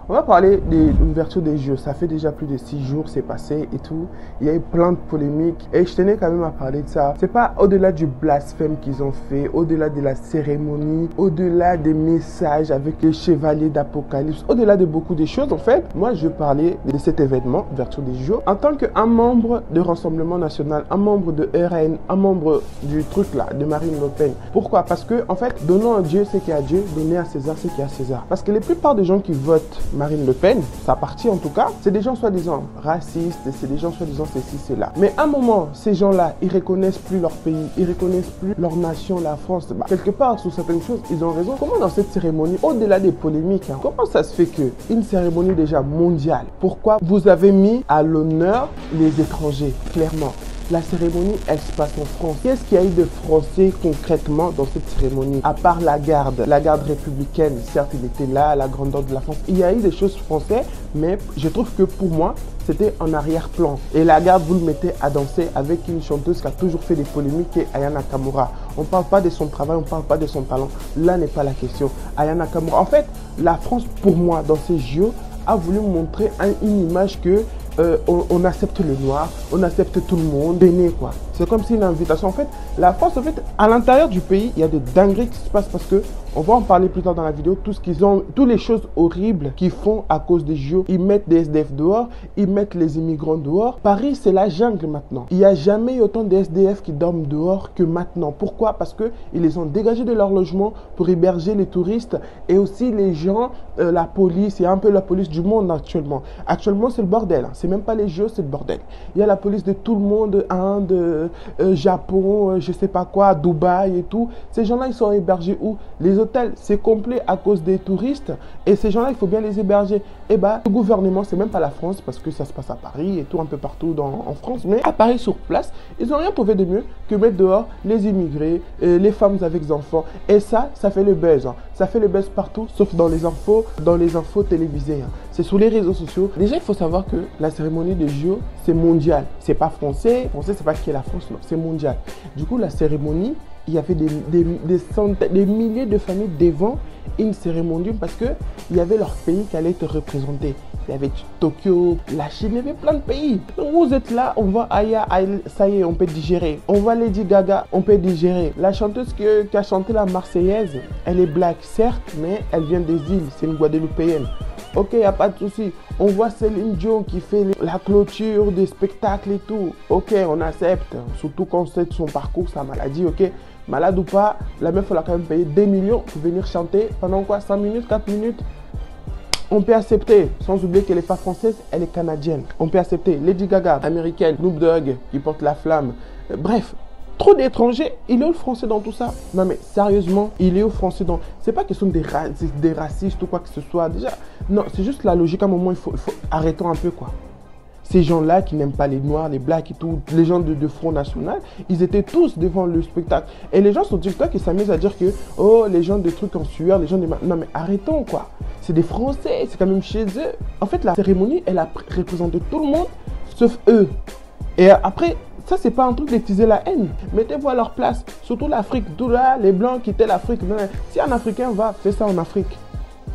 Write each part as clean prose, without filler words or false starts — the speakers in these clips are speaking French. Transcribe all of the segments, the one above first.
On va parler de l'ouverture des Jeux. Ça fait déjà plus de 6 jours, c'est passé et tout. Il y a eu plein de polémiques et je tenais quand même à parler de ça. C'est pas au-delà du blasphème qu'ils ont fait, au-delà de la cérémonie, au-delà des messages avec les chevaliers d'Apocalypse, au-delà de beaucoup de choses. En fait, moi je parlais de cet événement, ouverture des Jeux, en tant qu'un membre de Rassemblement National, un membre de RN, un membre du truc là, de Marine Le Pen. Pourquoi? Parce que en fait, donnons à Dieu ce qui est à Dieu, donnez à César ce qui est à César. Parce que la plupart des gens qui votent Marine Le Pen, sa partie en tout cas, c'est des gens soi-disant racistes, c'est des gens soi-disant ceci, cela. Mais à un moment, ces gens-là, ils reconnaissent plus leur pays, ils reconnaissent plus leur nation, la France. Quelque part, sur certaines choses, ils ont raison. Comment dans cette cérémonie, au-delà des polémiques, comment ça se fait que une cérémonie déjà mondiale, pourquoi vous avez mis à l'honneur les étrangers, clairement? La cérémonie, elle se passe en France. Qu'est-ce qu'il y a eu de français concrètement dans cette cérémonie? À part la garde républicaine, certes il était là, la grandeur de la France. Il y a eu des choses françaises, mais je trouve que pour moi, c'était en arrière-plan. Et la garde, vous le mettez à danser avec une chanteuse qui a toujours fait des polémiques, qui est Aya Nakamura. On ne parle pas de son travail, on ne parle pas de son talent. Là n'est pas la question. Aya Nakamura. En fait, la France, pour moi, dans ces JO, a voulu montrer une image que on accepte le noir, on accepte tout le monde, venez quoi. C'est comme si une invitation. En fait, la France, en fait, à l'intérieur du pays, il y a des dingueries qui se passent parce que, on va en parler plus tard dans la vidéo, toutes les choses horribles qu'ils font à cause des JO. Ils mettent des SDF dehors, ils mettent les immigrants dehors. Paris, c'est la jungle maintenant. Il n'y a jamais eu autant de SDF qui dorment dehors que maintenant. Pourquoi? Parce qu'ils les ont dégagés de leur logement pour héberger les touristes et aussi les gens, la police. Il y a un peu la police du monde actuellement. Actuellement, c'est le bordel. C'est même pas les JO, c'est le bordel. Il y a la police de tout le monde, Inde, Japon, je sais pas quoi, Dubaï et tout. Ces gens-là, ils sont hébergés où? Les hôtels, c'est complet à cause des touristes. Et ces gens-là, il faut bien les héberger. Et bah, le gouvernement, c'est même pas la France, parce que ça se passe à Paris et tout, un peu partout en France. Mais à Paris, sur place, ils n'ont rien trouvé de mieux que mettre dehors les immigrés, les femmes avec des enfants. Et ça fait le buzz. Ça fait le buzz partout, sauf dans les infos télévisées. C'est sur les réseaux sociaux. Déjà, il faut savoir que la cérémonie de JO, c'est mondial. C'est pas français. Français, c'est pas qui est la France, non. C'est mondial. Du coup, la cérémonie, il y avait des centaines, des milliers de familles devant une cérémonie parce que il y avait leur pays qui allait être représenté. Il y avait Tokyo, la Chine, il y avait plein de pays. Donc vous êtes là, on voit Aya, ça y est, on peut digérer. On voit Lady Gaga, on peut digérer. La chanteuse qui a chanté la Marseillaise, elle est black, certes, mais elle vient des îles, c'est une Guadeloupéenne. Ok, il n'y a pas de souci. On voit Céline Dion qui fait la clôture des spectacles et tout. Ok, on accepte. Surtout quand c'est son parcours, sa maladie, ok. Malade ou pas, la meuf, elle a quand même payé 2 millions pour venir chanter pendant quoi? 5 minutes, 4 minutes? On peut accepter, sans oublier qu'elle n'est pas française, elle est canadienne. On peut accepter. Lady Gaga, américaine, Snoop Dogg qui porte la flamme. Bref. Trop d'étrangers, il est où le français dans tout ça? Non mais sérieusement, il est où le français dans... C'est pas question des racistes ou quoi que ce soit. Déjà, non, c'est juste la logique. À un moment, il faut arrêtons un peu quoi. Ces gens-là qui n'aiment pas les noirs, les blacks et tout, les gens de Front National, ils étaient tous devant le spectacle. Et les gens sur TikTok, ils s'amusent à dire que, oh, les gens des trucs en sueur, les gens des... Non mais arrêtons quoi. C'est des Français, c'est quand même chez eux. En fait, la cérémonie, elle a représenté tout le monde, sauf eux. Et après... Ça, c'est pas un truc d'utiliser la haine. Mettez-vous à leur place. Surtout l'Afrique. D'où là, les Blancs quittaient l'Afrique. Si un Africain va faire ça en Afrique,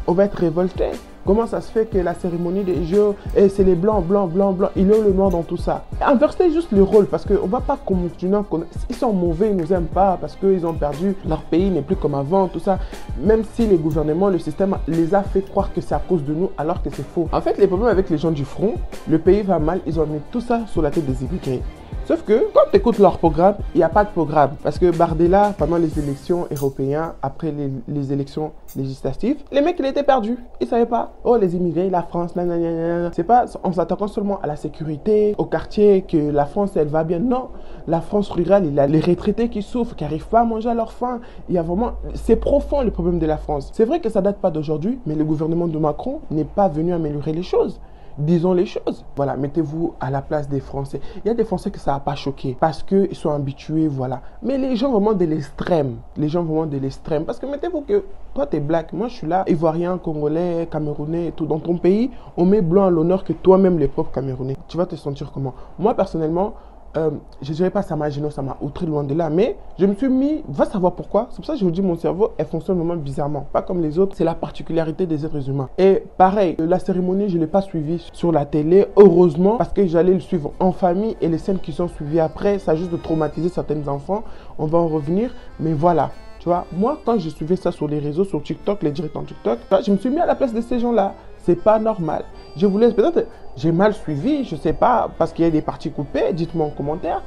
on va être révolté. Comment ça se fait que la cérémonie des Jeux, c'est les Blancs, Blancs, Blancs, Blancs. Il y a le noir dans tout ça. Inversez juste le rôle parce qu'on ne va pas continuer à connaître. Ils sont mauvais, ils ne nous aiment pas parce qu'ils ont perdu. Leur pays n'est plus comme avant, tout ça. Même si les gouvernements, le système les a fait croire que c'est à cause de nous alors que c'est faux. En fait, les problèmes avec les gens du front, le pays va mal, ils ont mis tout ça sur la tête des immigrés. Sauf que quand tu écoutes leur programme, il n'y a pas de programme. Parce que Bardella, pendant les élections européennes, après les élections législatives, les mecs, ils étaient perdus. Ils ne savaient pas. Oh, les immigrés, la France, nanana. C'est pas en s'attaquant seulement à la sécurité, au quartier, que la France, elle va bien. Non, la France rurale, il y a les retraités qui souffrent, qui n'arrivent pas à manger à leur faim. Il y a vraiment... C'est profond le problème de la France. C'est vrai que ça ne date pas d'aujourd'hui, mais le gouvernement de Macron n'est pas venu améliorer les choses. Disons les choses. Voilà, mettez-vous à la place des Français. Il y a des Français que ça n'a pas choqué parce qu'ils sont habitués, voilà. Mais les gens vraiment de l'extrême, parce que mettez-vous que toi, tu es black, moi, je suis là, Ivoirien, Congolais, Camerounais et tout. Dans ton pays, on met blanc à l'honneur que toi-même, les propres Camerounais. Tu vas te sentir comment? Moi, personnellement, je dirais pas ça m'a gêné, ça m'a outré loin de là, mais je me suis mis, va savoir pourquoi. C'est pour ça que je vous dis, mon cerveau, elle fonctionne vraiment bizarrement, pas comme les autres. C'est la particularité des êtres humains. Et pareil, la cérémonie, je l'ai pas suivie sur la télé, heureusement, parce que j'allais le suivre en famille et les scènes qui sont suivies après, ça a juste de traumatiser certains enfants. On va en revenir, mais voilà. Tu vois, moi, quand je suivais ça sur les réseaux, sur TikTok, les directs en TikTok, je me suis mis à la place de ces gens-là. C'est pas normal. Je vous laisse, peut-être, j'ai mal suivi, je sais pas, parce qu'il y a des parties coupées, dites-moi en commentaire.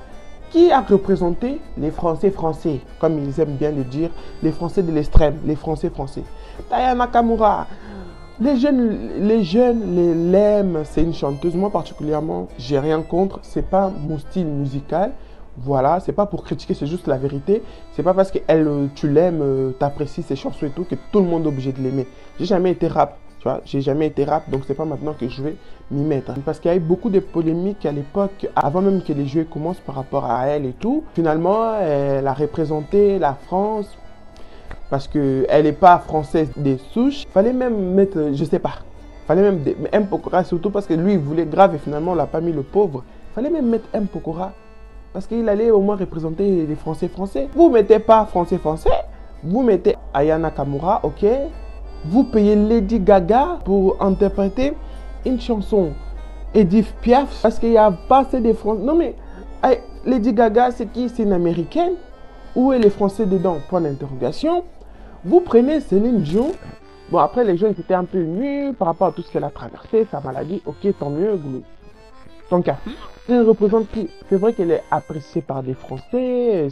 Qui a représenté les Français français, comme ils aiment bien le dire, les Français de l'extrême, les Français français. Aya Nakamura, les jeunes l'aiment, c'est une chanteuse. Moi particulièrement, j'ai rien contre, c'est pas mon style musical. Voilà, c'est pas pour critiquer, c'est juste la vérité. C'est pas parce que tu l'aimes, t'apprécies ses chansons et tout, que tout le monde est obligé de l'aimer. J'ai jamais été rap. Tu vois, j'ai jamais été rap, donc c'est pas maintenant que je vais m'y mettre. Parce qu'il y a eu beaucoup de polémiques à l'époque, avant même que les jeux commencent par rapport à elle et tout. Finalement, elle a représenté la France parce qu'elle n'est pas française des souches. Fallait même mettre, je sais pas, fallait même M. Pokora, surtout parce que lui, il voulait grave et finalement, on l'a pas mis le pauvre. Fallait même mettre M. Pokora parce qu'il allait au moins représenter les Français français. Vous mettez pas Français français, vous mettez Aya Nakamura, ok? Vous payez Lady Gaga pour interpréter une chanson Edith Piaf parce qu'il n'y a pas assez de Français. Non mais, Lady Gaga, c'est qui? C'est une Américaine? Où est les Français dedans? Point d'interrogation. Vous prenez Céline Dion. Bon, après, les gens étaient un peu émus par rapport à tout ce qu'elle a traversé, sa maladie. Ok, tant mieux. Tant qu'à. Elle représente qui? C'est vrai qu'elle est appréciée par des Français.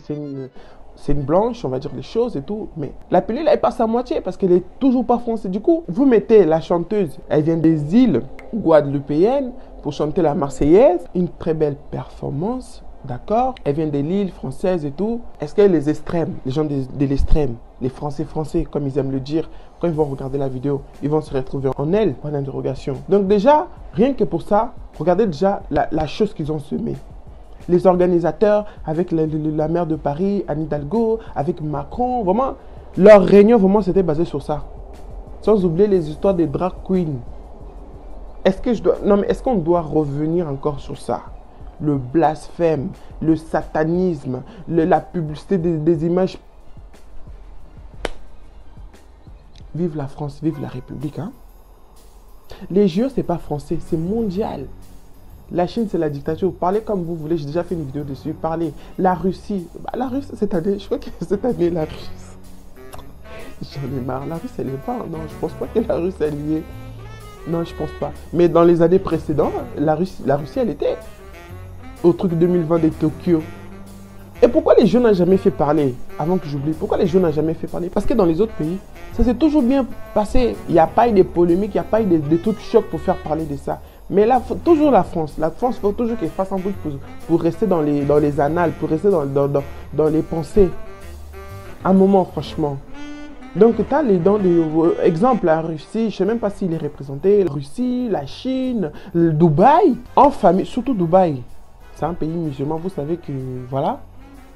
C'est une blanche, on va dire les choses et tout. Mais la pilule, elle passe à moitié parce qu'elle est toujours pas française. Du coup, vous mettez la chanteuse, elle vient des îles guadeloupéennes pour chanter la Marseillaise. Une très belle performance, d'accord? Elle vient de l'île française et tout. Est-ce que les extrêmes, les gens de l'extrême, les Français français, comme ils aiment le dire, quand ils vont regarder la vidéo, ils vont se retrouver en elle? Point d'interrogation. Donc déjà, rien que pour ça, regardez déjà la chose qu'ils ont semée. Les organisateurs, avec la maire de Paris, Anne Hidalgo, avec Macron, vraiment, leur réunion, vraiment, c'était basé sur ça. Sans oublier les histoires des drag queens. Est-ce qu'on doit revenir encore sur ça? Le blasphème, le satanisme, la publicité des images. Vive la France, vive la République, hein? Les JO, c'est pas français, c'est mondial. La Chine, c'est la dictature. Parlez comme vous voulez. J'ai déjà fait une vidéo dessus. Parlez. La Russie. La Russie, cette année, je crois que cette année, la Russie. J'en ai marre. La Russie, elle est pas. Non, je pense pas que la Russie, elle y est. Non, je pense pas. Mais dans les années précédentes, la Russie, elle était au truc 2020 de Tokyo. Et pourquoi les jeunes n'ont jamais fait parler? Avant que j'oublie. Pourquoi les jeunes n'ont jamais fait parler? Parce que dans les autres pays, ça s'est toujours bien passé. Il n'y a pas eu de polémiques, il n'y a pas eu de trucs chocs pour faire parler de ça. Mais là, toujours la France, il faut toujours qu'elle fasse un truc pour rester dans les annales, pour rester dans les pensées. Un moment, franchement. Donc, tu as exemple, la Russie, je ne sais même pas s'il est représenté. La Russie, la Chine, le Dubaï, en famille, surtout Dubaï. C'est un pays musulman, vous savez que, voilà,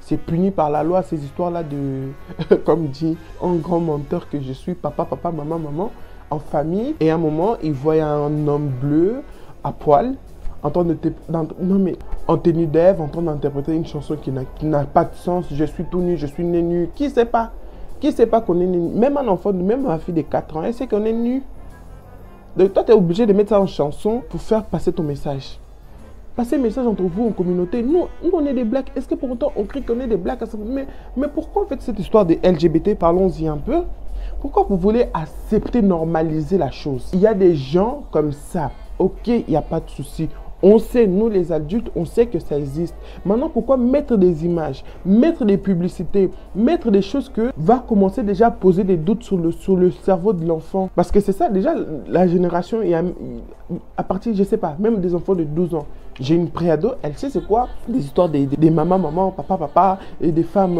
c'est puni par la loi, ces histoires-là de, comme dit un grand menteur que je suis, papa, maman, maman, en famille. Et à un moment, il voit un homme bleu, à poil, en tenue d'Ève, en train d'interpréter une chanson qui n'a pas de sens. Je suis tout nu, je suis né nu. Qui sait pas? Qui sait pas qu'on est nu? Même un enfant, même ma fille de 4 ans, elle sait qu'on est nu. Donc toi, tu es obligé de mettre ça en chanson pour faire passer ton message. Passer le message entre vous en communauté. Nous on est des blacks. Est-ce que pour autant on crie qu'on est des blacks? Mais pourquoi en fait cette histoire de LGBT? Parlons-y un peu. Pourquoi vous voulez accepter, normaliser la chose? Il y a des gens comme ça. Ok, il n'y a pas de souci. On sait, nous les adultes, on sait que ça existe. Maintenant, pourquoi mettre des images, mettre des publicités, mettre des choses que va commencer déjà à poser des doutes sur le cerveau de l'enfant? Parce que c'est ça, déjà, la génération, à partir, je sais pas, même des enfants de 12 ans. J'ai une préado, elle sait c'est quoi? Des histoires des maman, papa, et des femmes,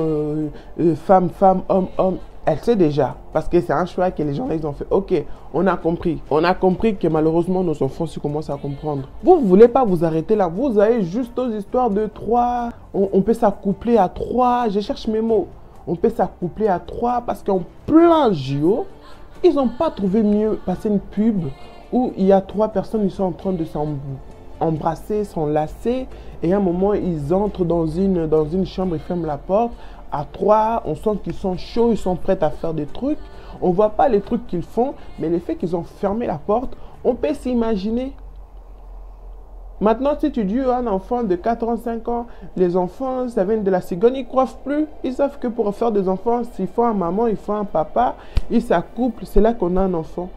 hommes. Elle sait déjà, parce que c'est un choix que les gens ils ont fait. Ok, on a compris. On a compris que malheureusement, nos enfants aussi commencent à comprendre. Vous ne voulez pas vous arrêter là. Vous avez juste aux histoires de 3. On peut s'accoupler à 3. Je cherche mes mots. On peut s'accoupler à 3 parce qu'en plein JO, ils n'ont pas trouvé mieux passer une pub où il y a 3 personnes qui sont en train de embrassés, s'enlacer. Et à un moment, ils entrent dans une chambre, ils ferment la porte. À 3, on sent qu'ils sont chauds, ils sont prêts à faire des trucs. On ne voit pas les trucs qu'ils font, mais le fait qu'ils ont fermé la porte, on peut s'imaginer. Maintenant, si tu dis à un enfant de 4 ans, 5 ans, les enfants, ça vient de la cigogne, ils ne croient plus. Ils savent que pour faire des enfants, s'il faut un maman, il faut un papa, ils s'accouplent, c'est là qu'on a un enfant.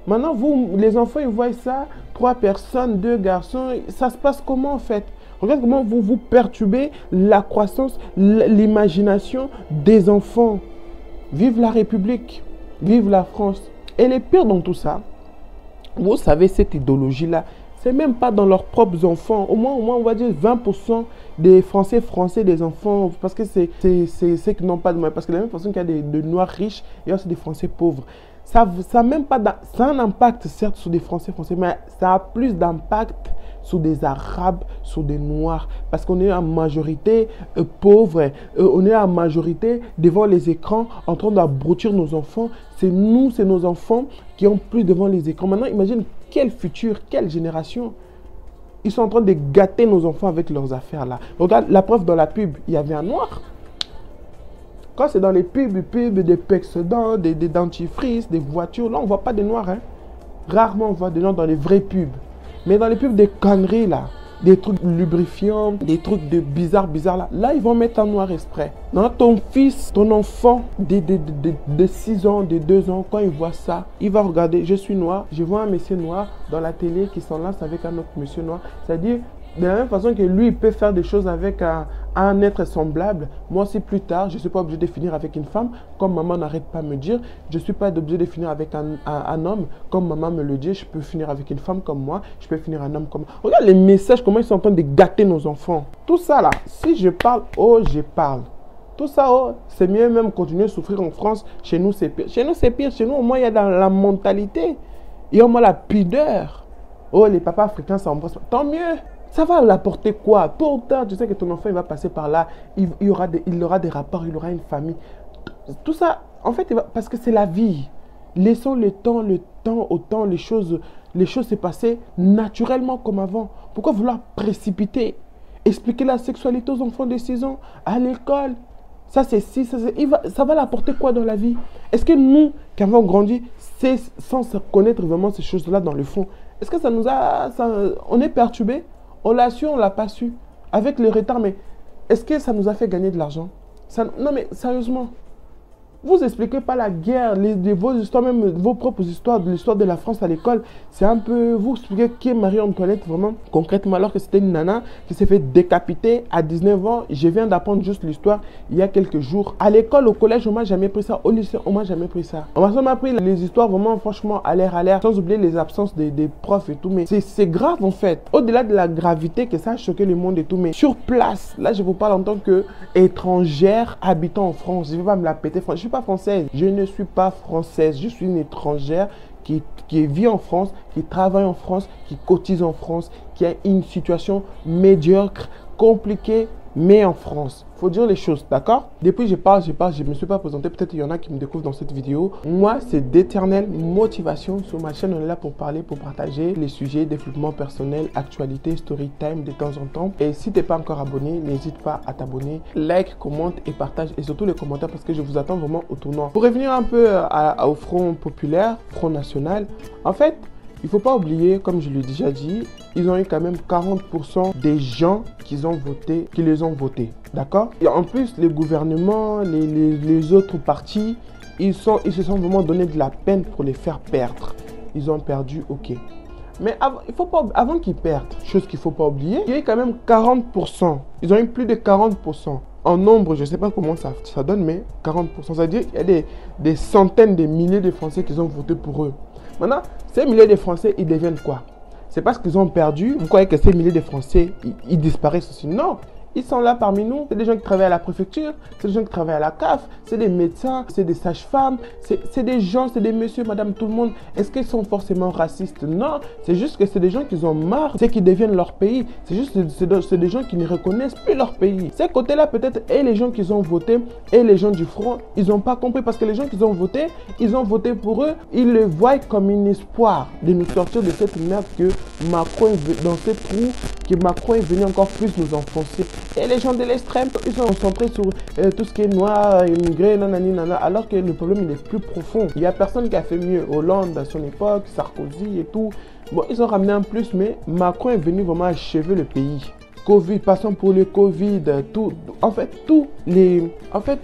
Maintenant, vous, les enfants, ils voient ça, 3 personnes, 2 garçons, ça se passe comment en fait? Regarde comment vous perturbez la croissance, l'imagination des enfants. Vive la République, vive la France. Et le pire dans tout ça, vous savez, cette idéologie-là, c'est même pas dans leurs propres enfants. Au moins, on va dire 20% des Français, des enfants, parce que c'est ceux qui n'ont pas de moyens. Parce que de la même façon qu'il y a des Noirs riches, il y a aussi des Français pauvres. Ça même pas, ça a un impact certes sur des Français, mais ça a plus d'impact sur des Arabes, sur des Noirs. Parce qu'on est en majorité pauvres, on est en majorité devant les écrans en train d'abrutir nos enfants. C'est nous, c'est nos enfants qui ont plus devant les écrans. Maintenant, imagine quel futur, quelle génération. Ils sont en train de gâter nos enfants avec leurs affaires là. Regarde, la preuve dans la pub, il y avait un Noir. Quand c'est dans les pubs des Pexodent, des dentifrices, des voitures, là on ne voit pas des Noirs. Hein. Rarement on voit des Noirs dans les vraies pubs. Mais dans les pubs des conneries là, des trucs lubrifiants, des trucs de bizarres là ils vont mettre un Noir exprès. Non, ton fils, ton enfant de 6 ans, de 2 ans, quand il voit ça, il va regarder, je suis noir, je vois un monsieur noir dans la télé qui s'enlace avec un autre monsieur noir. C'est-à-dire, de la même façon que lui, il peut faire des choses avec un être semblable, moi aussi plus tard, je ne suis pas obligé de finir avec une femme, comme maman n'arrête pas de me dire, je ne suis pas obligé de finir avec un homme, comme maman me le dit, je peux finir avec une femme comme moi, je peux finir un homme comme moi. Regarde les messages, comment ils sont en train de gâter nos enfants. Tout ça là, si je parle, oh je parle. Tout ça, oh, c'est mieux même continuer à souffrir en France, chez nous c'est pire. Chez nous c'est pire, chez nous au moins il y a dans la mentalité, il y a au moins la pudeur. Oh les papas africains ça embrasse, tant mieux. Ça va l'apporter quoi? Tôt ou tard, tu sais que ton enfant il va passer par là, il aura des rapports, il aura une famille. Tout ça, en fait, parce que c'est la vie. Laissons le temps au temps, les choses se passer naturellement comme avant. Pourquoi vouloir précipiter? Expliquer la sexualité aux enfants de 6 ans à l'école. Ça c'est si, ça va l'apporter quoi dans la vie? Est-ce que nous, qui avons grandi, sans connaître vraiment ces choses-là dans le fond, est-ce que ça nous a... on est perturbé? On l'a su, on ne l'a pas su. Avec le retard, mais est-ce que ça nous a fait gagner de l'argent? Non, mais sérieusement, vous expliquez pas la guerre, vos histoires, même vos propres histoires, l'histoire de la France à l'école. C'est un peu, vous expliquez qui est Marie-Antoinette vraiment concrètement, alors que c'était une nana qui s'est fait décapiter à 19 ans. Je viens d'apprendre juste l'histoire il y a quelques jours. À l'école, au collège, on m'a jamais pris ça. Au lycée, on m'a jamais pris ça. On m'a appris les histoires vraiment, franchement, à l'air, sans oublier les absences des profs et tout. Mais c'est grave en fait. Au-delà de la gravité que ça a choqué le monde et tout, mais sur place, là, je vous parle en tant qu'étrangère habitant en France. Je ne vais pas me la péter. Je suis pas française. Je ne suis pas française. Je suis une étrangère qui vit en France, qui travaille en France, qui cotise en France, qui a une situation médiocre, compliquée, mais en France. Faut dire les choses, d'accord? Depuis je ne me suis pas présenté. Peut-être il y en a qui me découvrent dans cette vidéo. Moi, c'est d'éternelle motivation. Sur ma chaîne, on est là pour parler, pour partager les sujets, développement personnel, actualité, story time de temps en temps. Et si tu n'es pas encore abonné, n'hésite pas à t'abonner. Like, commente et partage. Et surtout les commentaires parce que je vous attends vraiment au tournant. Pour revenir un peu au Front populaire, Front national, en fait, il ne faut pas oublier, comme je l'ai déjà dit, ils ont eu quand même 40% des gens qui les ont votés. D'accord? Et en plus, les gouvernements, les autres partis, ils se sont vraiment donné de la peine pour les faire perdre. Ils ont perdu, ok. Mais avant qu'ils perdent, chose qu'il ne faut pas oublier, il y a eu quand même 40%. Ils ont eu plus de 40%. En nombre, je ne sais pas comment ça donne, mais 40%. C'est-à-dire qu'il y a des centaines de milliers de Français qui ont voté pour eux. Maintenant, ces milliers de Français, ils deviennent quoi? C'est parce qu'ils ont perdu. Vous croyez que ces milliers de Français, ils disparaissent aussi? Non, Ils sont là parmi nous. C'est des gens qui travaillent à la préfecture, c'est des gens qui travaillent à la CAF, c'est des médecins, c'est des sages-femmes, c'est des gens, c'est des messieurs, madame, tout le monde. Est-ce qu'ils sont forcément racistes? Non, c'est juste que c'est des gens qui ont marre, c'est qu'ils deviennent leur pays. C'est juste c'est des gens qui ne reconnaissent plus leur pays. Ces côtés-là, peut-être, et les gens qui ont voté, et les gens du front, ils n'ont pas compris parce que les gens qui ont voté pour eux, ils le voient comme un espoir de nous sortir de cette merde que Macron est dans cette trou, que Macron est venu encore plus nous enfoncer. Et les gens de l'extrême, ils sont concentrés sur tout ce qui est noir, immigré, nanani, nanana, alors que le problème il est plus profond. Il n'y a personne qui a fait mieux. Hollande à son époque, Sarkozy et tout. Bon, ils ont ramené un plus, mais Macron est venu vraiment achever le pays. Covid, passons pour le Covid, en fait,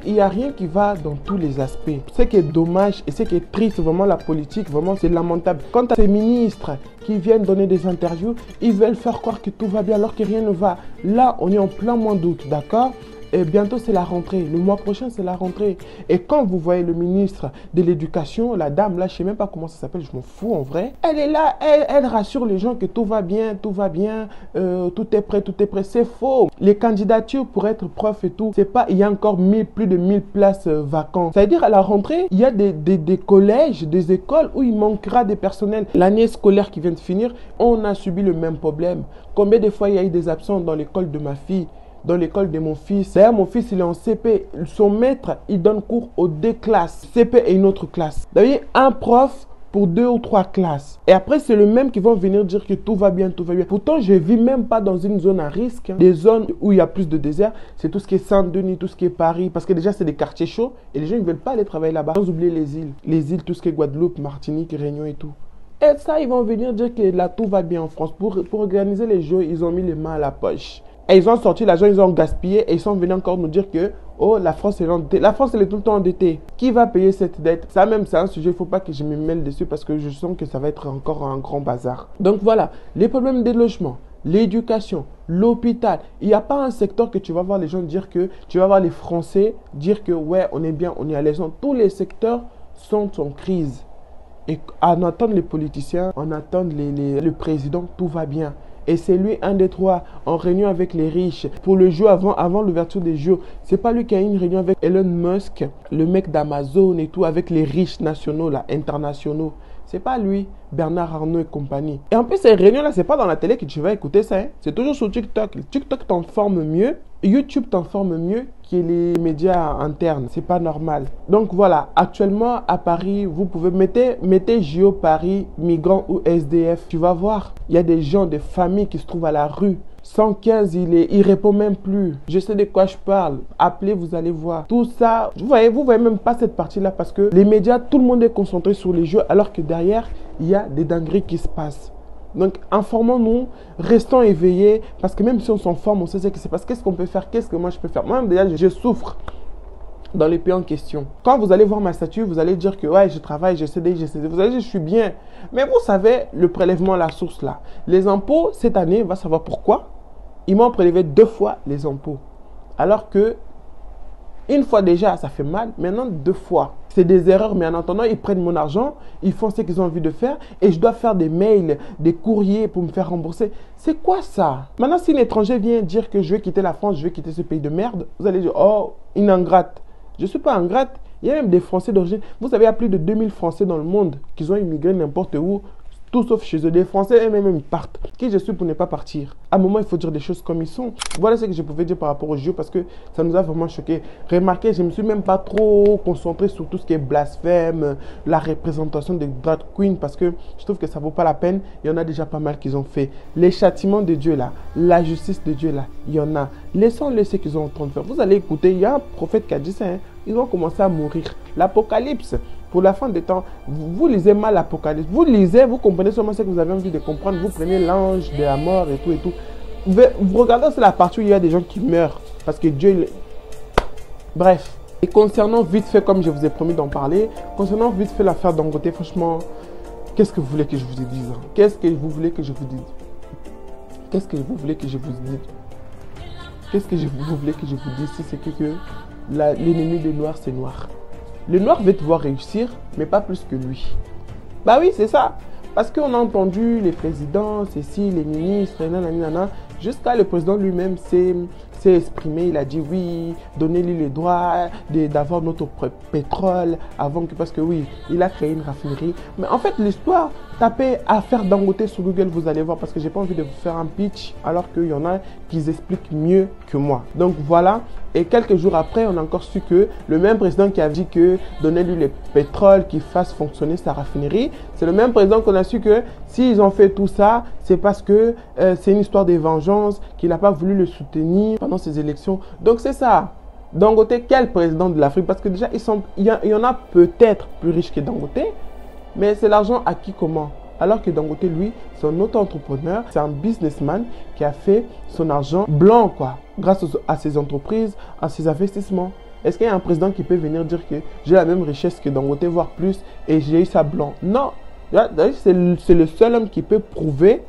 il n'y a rien qui va dans tous les aspects. Ce qui est dommage et ce qui est triste, vraiment, la politique, vraiment, c'est lamentable. Quant à ces ministres qui viennent donner des interviews, ils veulent faire croire que tout va bien alors que rien ne va. Là, on est en plein mois d'août, d'accord? Et bientôt, c'est la rentrée. Le mois prochain, c'est la rentrée. Et quand vous voyez le ministre de l'Éducation, la dame, là, je ne sais même pas comment ça s'appelle, je m'en fous en vrai. Elle est là, elle rassure les gens que tout va bien, tout est prêt, tout est prêt. C'est faux. Les candidatures pour être prof et tout, c'est pas, il y a encore plus de 1000 places vacantes. Ça veut dire à la rentrée, il y a des collèges, des écoles où il manquera des personnels. L'année scolaire qui vient de finir, on a subi le même problème. Combien de fois il y a eu des absents dans l'école de ma fille? Dans l'école de mon fils. D'ailleurs, mon fils, il est en CP. Son maître, il donne cours aux 2 classes. CP et une autre classe. D'ailleurs, un prof pour 2 ou 3 classes. Et après, c'est le même qui vont venir dire que tout va bien, tout va bien. Pourtant, je ne vis même pas dans une zone à risque. Des zones où il y a plus de désert, c'est tout ce qui est Saint-Denis, tout ce qui est Paris. Parce que déjà, c'est des quartiers chauds et les gens ne veulent pas aller travailler là-bas. Sans oublier les îles. Les îles, tout ce qui est Guadeloupe, Martinique, Réunion et tout. Et ça, ils vont venir dire que là, tout va bien en France. Pour organiser les jeux, ils ont mis les mains à la poche. Et ils ont sorti l'argent, ils ont gaspillé et ils sont venus encore nous dire que oh, la France est endettée. La France, elle est tout le temps endettée. Qui va payer cette dette? Ça même, c'est un sujet, il ne faut pas que je me mêle dessus parce que je sens que ça va être encore un grand bazar. Donc voilà, les problèmes des logements, l'éducation, l'hôpital. Il n'y a pas un secteur que tu vas voir les gens dire que, tu vas voir les Français dire que ouais, on est bien, on est à l'aise. Tous les secteurs sont en crise. Et en attendant les politiciens, en attendant le président, tout va bien. Et c'est lui, un des 3, en réunion avec les riches. Pour le jeu, avant l'ouverture des jeux, c'est pas lui qui a eu une réunion avec Elon Musk, le mec d'Amazon et tout, avec les riches nationaux, là, internationaux. C'est pas lui, Bernard Arnault et compagnie. Et en plus, ces réunions-là, c'est pas dans la télé que tu vas écouter ça. Hein. C'est toujours sur TikTok. TikTok t'informe mieux. YouTube t'informe mieux que les médias internes. C'est pas normal. Donc voilà, actuellement à Paris, vous pouvez mettez JO Paris, migrants ou SDF. Tu vas voir, il y a des gens, des familles qui se trouvent à la rue. 115, il répond même plus. Je sais de quoi je parle. Appelez, vous allez voir. Tout ça, vous voyez même pas cette partie-là parce que les médias, tout le monde est concentré sur les jeux alors que derrière, il y a des dingueries qui se passent. Donc, informons-nous, restons éveillés parce que même si on s'informe, on sait ce qui se passe. Qu'est-ce qu'on peut faire? Qu'est-ce que moi je peux faire? Moi, déjà, je souffre dans les pays en question. Quand vous allez voir ma statue, vous allez dire que ouais, je travaille, j'essaie. Vous allez dire je suis bien. Mais vous savez, le prélèvement à la source là, les impôts, cette année, on va savoir pourquoi. Ils m'ont prélevé 2 fois les impôts. Alors que, une fois déjà, ça fait mal. Maintenant, 2 fois. C'est des erreurs, mais en attendant, ils prennent mon argent, ils font ce qu'ils ont envie de faire et je dois faire des mails, des courriers pour me faire rembourser. C'est quoi ça? Maintenant, si un étranger vient dire que je vais quitter la France, je vais quitter ce pays de merde, vous allez dire, oh, une ingrate. Je ne suis pas ingrate. Il y a même des Français d'origine. Vous savez, il y a plus de 2000 Français dans le monde qui ont immigré n'importe où. Tout sauf chez eux. Des Français, eux-mêmes, ils partent. Qui je suis pour ne pas partir? À un moment, il faut dire des choses comme ils sont. Voilà ce que je pouvais dire par rapport au jeu parce que ça nous a vraiment choqué. Remarquez, je ne me suis même pas trop concentré sur tout ce qui est blasphème, la représentation des drag queens parce que je trouve que ça ne vaut pas la peine. Il y en a déjà pas mal qu'ils ont fait. Les châtiments de Dieu là, la justice de Dieu là, il y en a. Laissons-les ce qu'ils ont en train de faire. Vous allez écouter, il y a un prophète qui a dit ça. Hein. Ils vont commencer à mourir. L'Apocalypse. Pour la fin des temps, vous lisez mal l'Apocalypse. Vous lisez, vous comprenez seulement ce que vous avez envie de comprendre. Vous prenez l'ange de la mort et tout et tout. Vous regardez, c'est la partie où il y a des gens qui meurent. Parce que Dieu... Bref. Et concernant vite fait, comme je vous ai promis d'en parler, concernant vite fait l'affaire Dangote, franchement, qu'est-ce que vous voulez que je vous dise? Qu'est-ce que vous voulez que je vous dise? Qu'est-ce que vous voulez que je vous dise? Qu'est-ce que vous voulez que je vous dise si c'est que l'ennemi des noirs, c'est noir. Le noir veut te voir réussir, mais pas plus que lui. Bah oui, c'est ça. Parce qu'on a entendu les présidents, ceci, les ministres, nanana, jusqu'à le président lui-même, c'est s'est exprimé, il a dit oui, donnez-lui les droits d'avoir notre pétrole avant que, parce que oui, il a créé une raffinerie. Mais en fait, l'histoire, tapez affaire Dangote sur Google, vous allez voir, parce que j'ai pas envie de vous faire un pitch alors qu'il y en a qui expliquent mieux que moi. Donc voilà. Et quelques jours après, on a encore su que le même président qui a dit que donnez-lui le pétrole qui fasse fonctionner sa raffinerie, c'est le même président qu'on a su que s'ils ont fait tout ça, c'est parce que c'est une histoire de vengeance, qu'il n'a pas voulu le soutenir pendant ces élections. Donc c'est ça. Dangote, quel président de l'Afrique? Parce que déjà, il y en a peut-être plus riches que Dangote, mais c'est l'argent acquis comment? Alors que Dangote, lui, c'est un auto-entrepreneur, c'est un businessman qui a fait son argent blanc, quoi, grâce à ses entreprises, à ses investissements. Est-ce qu'il y a un président qui peut venir dire que j'ai la même richesse que Dangote, voire plus, et j'ai eu ça blanc? Non. C'est le seul homme qui peut prouver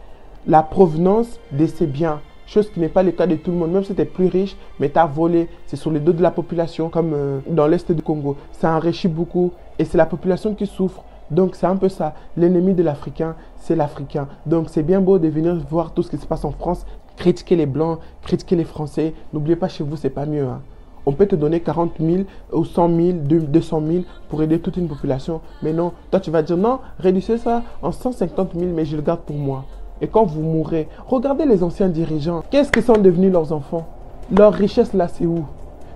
la provenance de ses biens. Chose qui n'est pas le cas de tout le monde. Même si tu es plus riche, mais tu as volé. C'est sur les dos de la population, comme dans l'Est du Congo. Ça enrichit beaucoup et c'est la population qui souffre. Donc c'est un peu ça. L'ennemi de l'Africain, c'est l'Africain. Donc c'est bien beau de venir voir tout ce qui se passe en France, critiquer les Blancs, critiquer les Français. N'oubliez pas, chez vous, c'est pas mieux. Hein. On peut te donner 40 000 ou 100 000, 200 000 pour aider toute une population. Mais non, toi tu vas dire non, réduisez ça en 150 000, mais je le garde pour moi. Et quand vous mourrez, regardez les anciens dirigeants. Qu'est-ce que sont devenus leurs enfants? Leur richesse là, c'est où?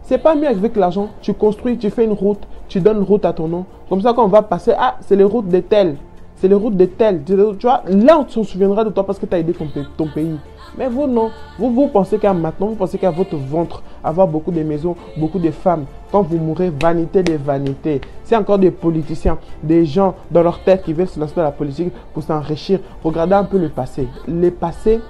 C'est pas mieux avec l'argent. Tu construis, tu fais une route, tu donnes une route à ton nom. Comme ça, quand on va passer, ah, c'est les routes de tel. C'est les routes de tel. Tu vois, là, on se souviendra de toi parce que tu as aidé ton pays. Mais vous, non. Vous pensez qu'à maintenant, vous pensez qu'à votre ventre, avoir beaucoup de maisons, beaucoup de femmes. Quand vous mourrez, vanité des vanités. C'est encore des politiciens, des gens dans leur tête qui veulent se lancer dans la politique pour s'enrichir. Regardez un peu le passé. Les passés,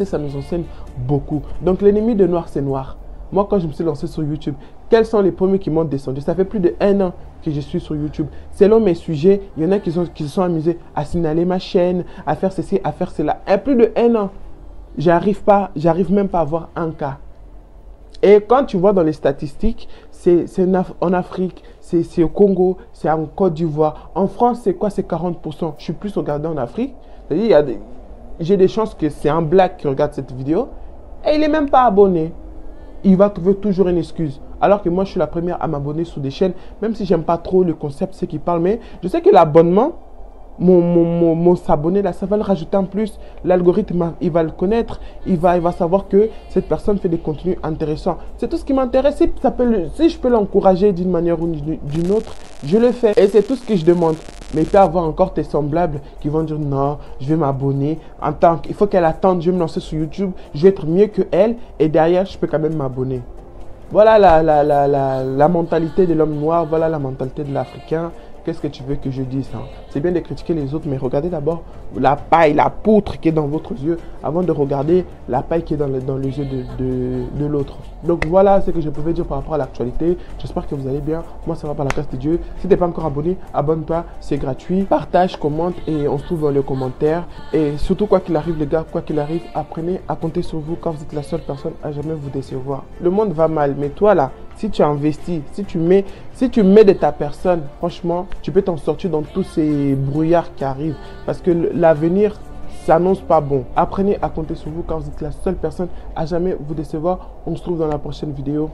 ça nous enseigne beaucoup. Donc, l'ennemi de noir, c'est noir. Moi, quand je me suis lancé sur YouTube, quels sont les premiers qui m'ont descendu? Ça fait plus de 1 an que je suis sur YouTube. Selon mes sujets, il y en a qui se sont amusés à signaler ma chaîne, à faire ceci, à faire cela. Et plus de 1 an, j'arrive même pas à avoir un cas. Et quand tu vois dans les statistiques, c'est en Afrique, c'est au Congo, c'est en Côte d'Ivoire. En France, c'est quoi? C'est 40%. Je suis plus regardé en Afrique. C'est-à-dire, j'ai des chances que c'est un black qui regarde cette vidéo et il n'est même pas abonné. Il va trouver toujours une excuse. Alors que moi, je suis la première à m'abonner sur des chaînes, même si j'aime pas trop le concept, c'est qui parle. Mais je sais que l'abonnement, mon s'abonner là, ça va le rajouter en plus. L'algorithme, il va le connaître. Il va savoir que cette personne fait des contenus intéressants. C'est tout ce qui m'intéresse. Si je peux l'encourager d'une manière ou d'une autre, je le fais. Et c'est tout ce que je demande. Mais il peut y avoir encore tes semblables qui vont dire non, je vais m'abonner. Il faut qu'elle attende, je vais me lancer sur YouTube, je vais être mieux que elle. Et derrière, je peux quand même m'abonner. Voilà la mentalité de l'homme noir, voilà la mentalité de l'Africain. Qu'est-ce que tu veux que je dise? Hein? C'est bien de critiquer les autres, mais regardez d'abord la paille, la poutre qui est dans votre yeux avant de regarder la paille qui est dans les yeux de l'autre. Donc voilà ce que je pouvais dire par rapport à l'actualité. J'espère que vous allez bien. Moi, ça va par la grâce de Dieu. Si tu n'es pas encore abonné, abonne-toi. C'est gratuit. Partage, commente et on se trouve dans les commentaires. Et surtout, quoi qu'il arrive, les gars, quoi qu'il arrive, apprenez à compter sur vous quand vous êtes la seule personne à jamais vous décevoir. Le monde va mal, mais toi là, si tu investis, si tu mets de ta personne, franchement, tu peux t'en sortir dans tous ces brouillards qui arrivent. Parce que l'avenir s'annonce pas bon. Apprenez à compter sur vous quand vous êtes la seule personne à jamais vous décevoir. On se trouve dans la prochaine vidéo.